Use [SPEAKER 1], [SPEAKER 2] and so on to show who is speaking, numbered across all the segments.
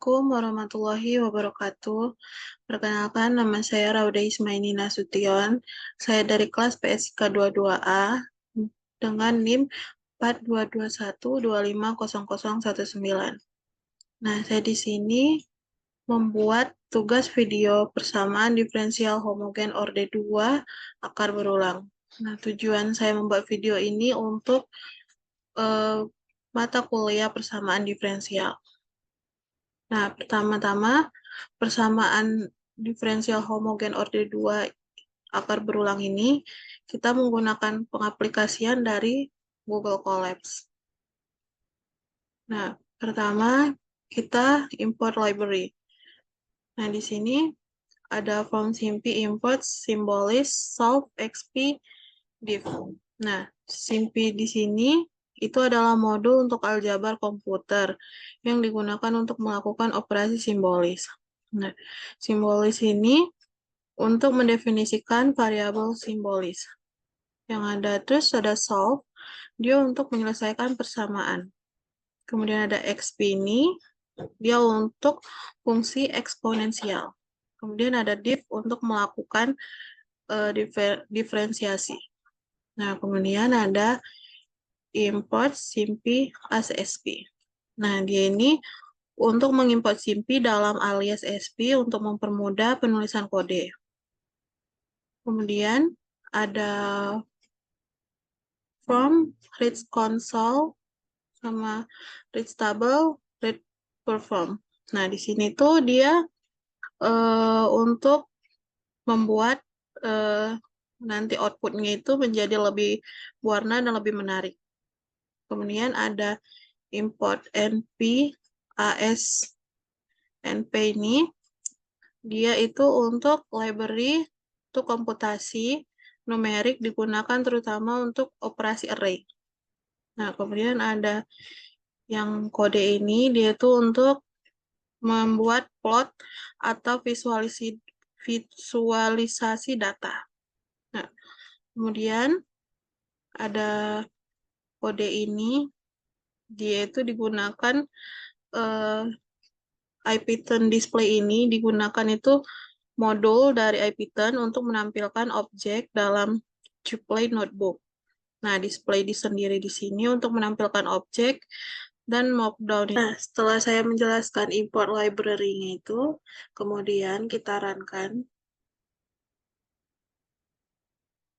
[SPEAKER 1] Assalamualaikum warahmatullahi wabarakatuh. Perkenalkan, nama saya Rauda Ismaini Nasution. Saya dari kelas PSK 22A dengan NIM 4221250019. Nah, saya di sini membuat tugas video persamaan diferensial homogen orde 2 akar berulang. Nah, tujuan saya membuat video ini untuk mata kuliah persamaan diferensial. Nah, pertama-tama persamaan diferensial homogen orde 2 akar berulang ini kita menggunakan pengaplikasian dari Google Colabs. Nah, pertama kita import library. Nah, di sini ada from SIMPy import symbolis solve xp div. Nah, SIMPy di sini itu adalah modul untuk aljabar komputer yang digunakan untuk melakukan operasi simbolis. Nah, simbolis ini untuk mendefinisikan variabel simbolis. Yang ada terus ada solve, dia untuk menyelesaikan persamaan. Kemudian ada xp ini, dia untuk fungsi eksponensial. Kemudian ada div untuk melakukan diferensiasi. Nah, kemudian ada import SIMPy ASP. Nah, dia ini untuk mengimport SIMPy dalam alias SP untuk mempermudah penulisan kode. Kemudian ada from read console sama read table, read perform. Nah, di sini tuh dia untuk membuat nanti outputnya itu menjadi lebih warna dan lebih menarik. Kemudian ada import np ASNP ini, dia itu untuk library untuk komputasi numerik digunakan terutama untuk operasi array. Nah, kemudian ada yang kode ini, dia itu untuk membuat plot atau visualisasi data. Nah, kemudian ada kode ini, dia itu digunakan IPython display ini digunakan itu modul dari IPython untuk menampilkan objek dalam Tuple notebook. Nah, display sendiri di sini untuk menampilkan objek dan markdown. Nah, setelah saya menjelaskan import library-nya itu, kemudian kita runkan.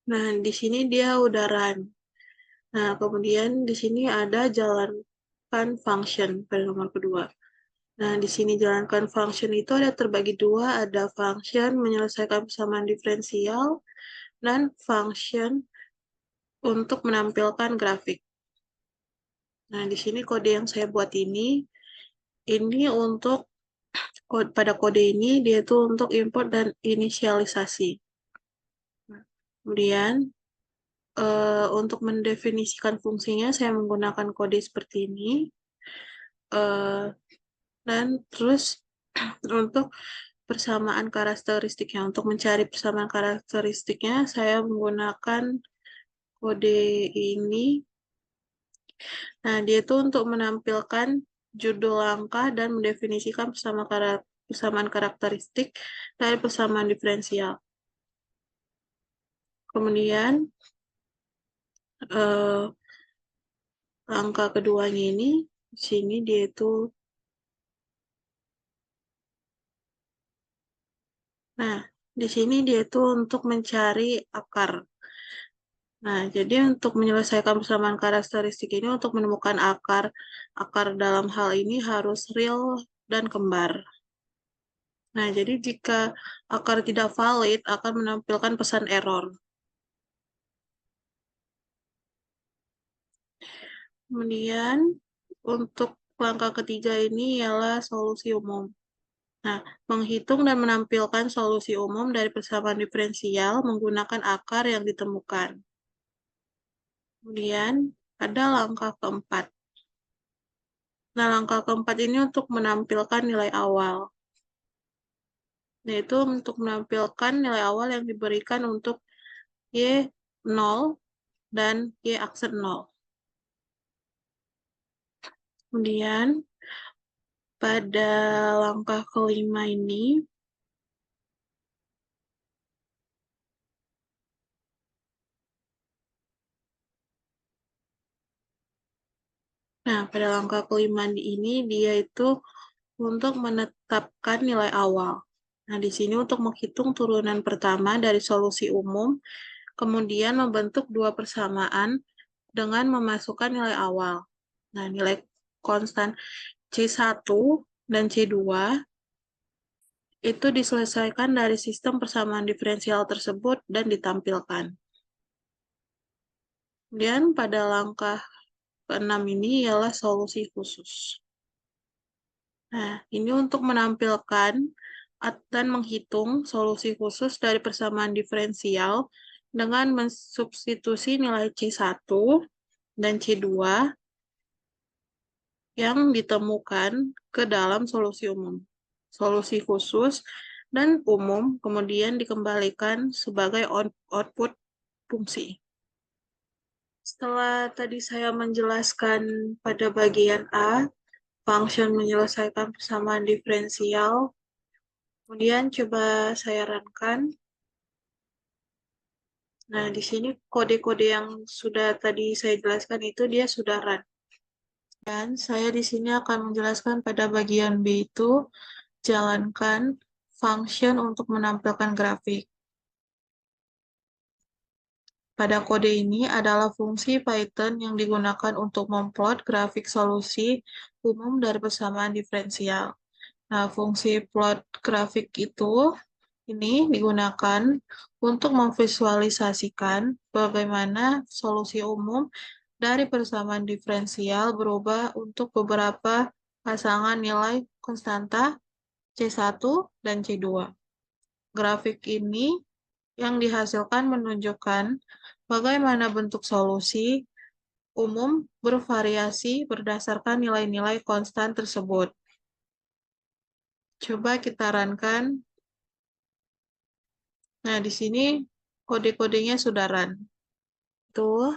[SPEAKER 1] Nah, di sini dia udah run. Nah, kemudian di sini ada jalankan function pada nomor kedua. Nah, di sini jalankan function itu ada terbagi dua, ada function menyelesaikan persamaan diferensial dan function untuk menampilkan grafik. Nah, di sini kode yang saya buat ini untuk pada kode ini dia itu untuk import dan inisialisasi. Kemudian untuk mendefinisikan fungsinya saya menggunakan kode seperti ini. Dan terus untuk persamaan karakteristiknya, untuk mencari persamaan karakteristiknya saya menggunakan kode ini. Nah, dia itu untuk menampilkan judul langkah dan mendefinisikan persamaan karakteristik dari persamaan diferensial. Kemudian langkah keduanya ini, di sini dia itu, nah, di sini dia itu untuk mencari akar. Nah, jadi untuk menyelesaikan persamaan karakteristik ini untuk menemukan akar dalam hal ini harus real dan kembar. Nah, jadi jika akar tidak valid akan menampilkan pesan error. Kemudian untuk langkah ketiga ini ialah solusi umum. Nah, menghitung dan menampilkan solusi umum dari persamaan diferensial menggunakan akar yang ditemukan. Kemudian ada langkah keempat. Nah, langkah keempat ini untuk menampilkan nilai awal. Yaitu untuk menampilkan nilai awal yang diberikan untuk Y0 dan Y aksen 0. Kemudian pada langkah kelima ini, nah, pada langkah kelima ini dia itu untuk menetapkan nilai awal. Nah, di sini untuk menghitung turunan pertama dari solusi umum, kemudian membentuk dua persamaan dengan memasukkan nilai awal. Nah, nilai konstan C1 dan C2 itu diselesaikan dari sistem persamaan diferensial tersebut dan ditampilkan. Kemudian pada langkah keenam ini ialah solusi khusus. Nah, ini untuk menampilkan dan menghitung solusi khusus dari persamaan diferensial dengan mensubstitusi nilai C1 dan C2 yang ditemukan ke dalam solusi umum. Solusi khusus dan umum kemudian dikembalikan sebagai output fungsi. Setelah tadi saya menjelaskan pada bagian A, function menyelesaikan persamaan diferensial, kemudian coba saya runkan. Nah, di sini kode-kode yang sudah tadi saya jelaskan itu dia sudah run. Dan saya di sini akan menjelaskan pada bagian B itu jalankan function untuk menampilkan grafik. Pada kode ini adalah fungsi Python yang digunakan untuk memplot grafik solusi umum dari persamaan diferensial. Nah, fungsi plot grafik itu ini digunakan untuk memvisualisasikan bagaimana solusi umum dari persamaan diferensial berubah untuk beberapa pasangan nilai konstanta C1 dan C2. Grafik ini yang dihasilkan menunjukkan bagaimana bentuk solusi umum bervariasi berdasarkan nilai-nilai konstan tersebut. Coba kita runkan. Nah, di sini kode-kodenya sudah run. Tuh,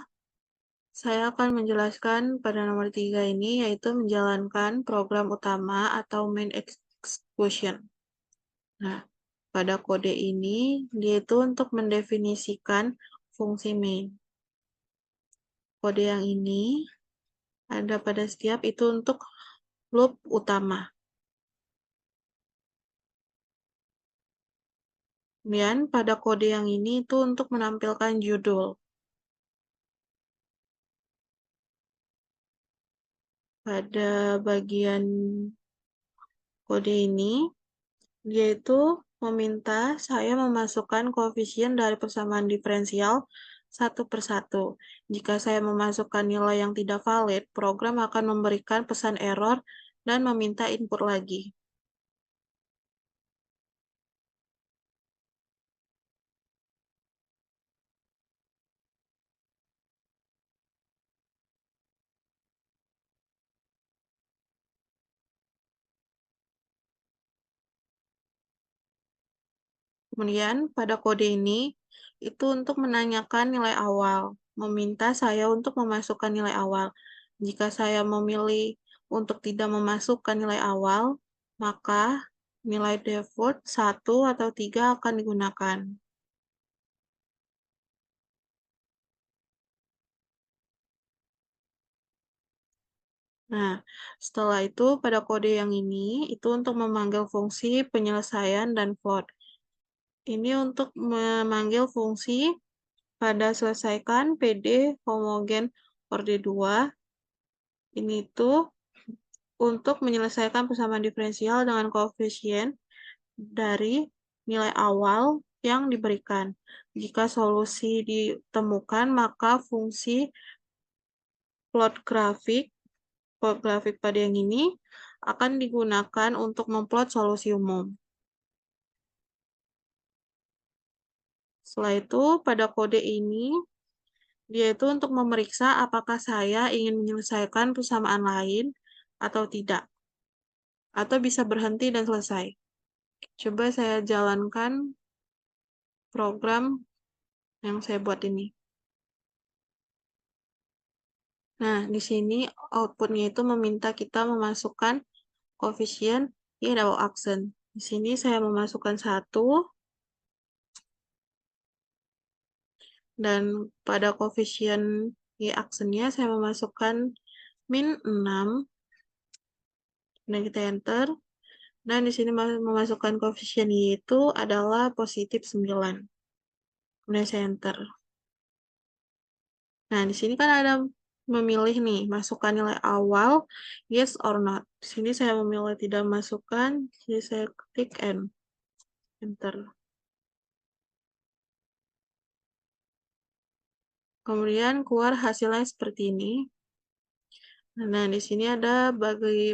[SPEAKER 1] saya akan menjelaskan pada nomor 3 ini, yaitu menjalankan program utama atau main execution. Nah, pada kode ini, dia itu untuk mendefinisikan fungsi main. Kode yang ini ada pada setiap itu untuk loop utama. Kemudian pada kode yang ini itu untuk menampilkan judul. Pada bagian kode ini, dia itu meminta saya memasukkan koefisien dari persamaan diferensial satu per satu. Jika saya memasukkan nilai yang tidak valid, program akan memberikan pesan error dan meminta input lagi. Kemudian pada kode ini, itu untuk menanyakan nilai awal, meminta saya untuk memasukkan nilai awal. Jika saya memilih untuk tidak memasukkan nilai awal, maka nilai default 1 atau 3 akan digunakan. Nah, setelah itu pada kode yang ini, itu untuk memanggil fungsi penyelesaian dan float. Ini untuk memanggil fungsi pada selesaikan PD homogen orde 2. Ini tuh untuk menyelesaikan persamaan diferensial dengan koefisien dari nilai awal yang diberikan. Jika solusi ditemukan, maka fungsi plot grafik pada yang ini akan digunakan untuk memplot solusi umum. Setelah itu, pada kode ini, dia itu untuk memeriksa apakah saya ingin menyelesaikan persamaan lain atau tidak. Atau bisa berhenti dan selesai. Coba saya jalankan program yang saya buat ini. Nah, di sini outputnya itu meminta kita memasukkan koefisien Y double aksen. Di sini saya memasukkan 1, dan pada koefisien Y aksennya saya memasukkan min 6, dan kita enter. Dan di sini memasukkan koefisien Y itu adalah positif 9. Kemudian saya enter. Nah, di sini kan ada memilih nih, masukkan nilai awal, yes or not. Di sini saya memilih tidak masukkan, jadi saya klik N, enter. Kemudian keluar hasilnya seperti ini. Nah, di sini ada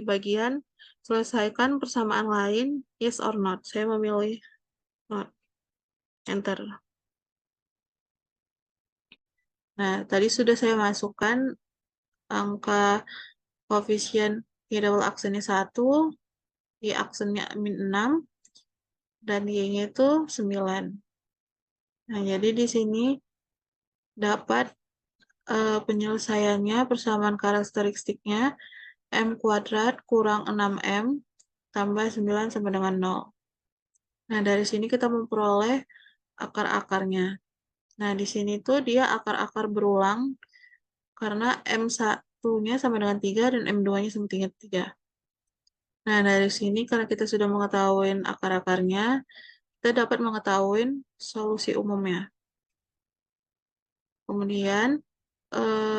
[SPEAKER 1] bagian selesaikan persamaan lain, yes or not. Saya memilih not, enter. Nah, tadi sudah saya masukkan angka koefisien Y double aksennya 1, Y aksennya min 6, dan Y-nya itu 9. Nah, jadi di sini dapat penyelesaiannya persamaan karakteristiknya M kuadrat kurang 6M tambah 9 sama dengan 0. Nah, dari sini kita memperoleh akar-akarnya. Nah, di sini tuh dia akar-akar berulang karena M1-nya sama dengan 3 dan M2-nya sama dengan 3. Nah, dari sini karena kita sudah mengetahui akar-akarnya, kita dapat mengetahui solusi umumnya. Kemudian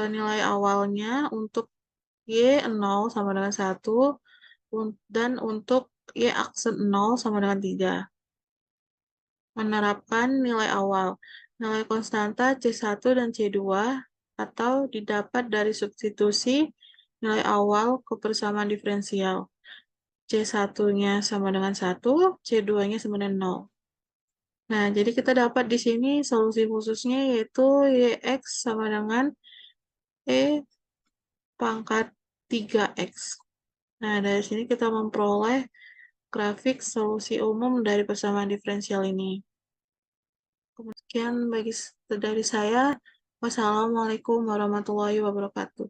[SPEAKER 1] nilai awalnya untuk Y 0 sama dengan 1, dan untuk Y aksen 0 sama dengan 3. Menerapkan nilai awal. Nilai konstanta C1 dan C2 atau didapat dari substitusi nilai awal ke persamaan diferensial. C1-nya sama dengan 1, C2-nya sama dengan 0. Nah, jadi kita dapat di sini solusi khususnya yaitu YX sama dengan E pangkat 3X. Nah, dari sini kita memperoleh grafik solusi umum dari persamaan diferensial ini. Sekian dari saya. Wassalamualaikum warahmatullahi wabarakatuh.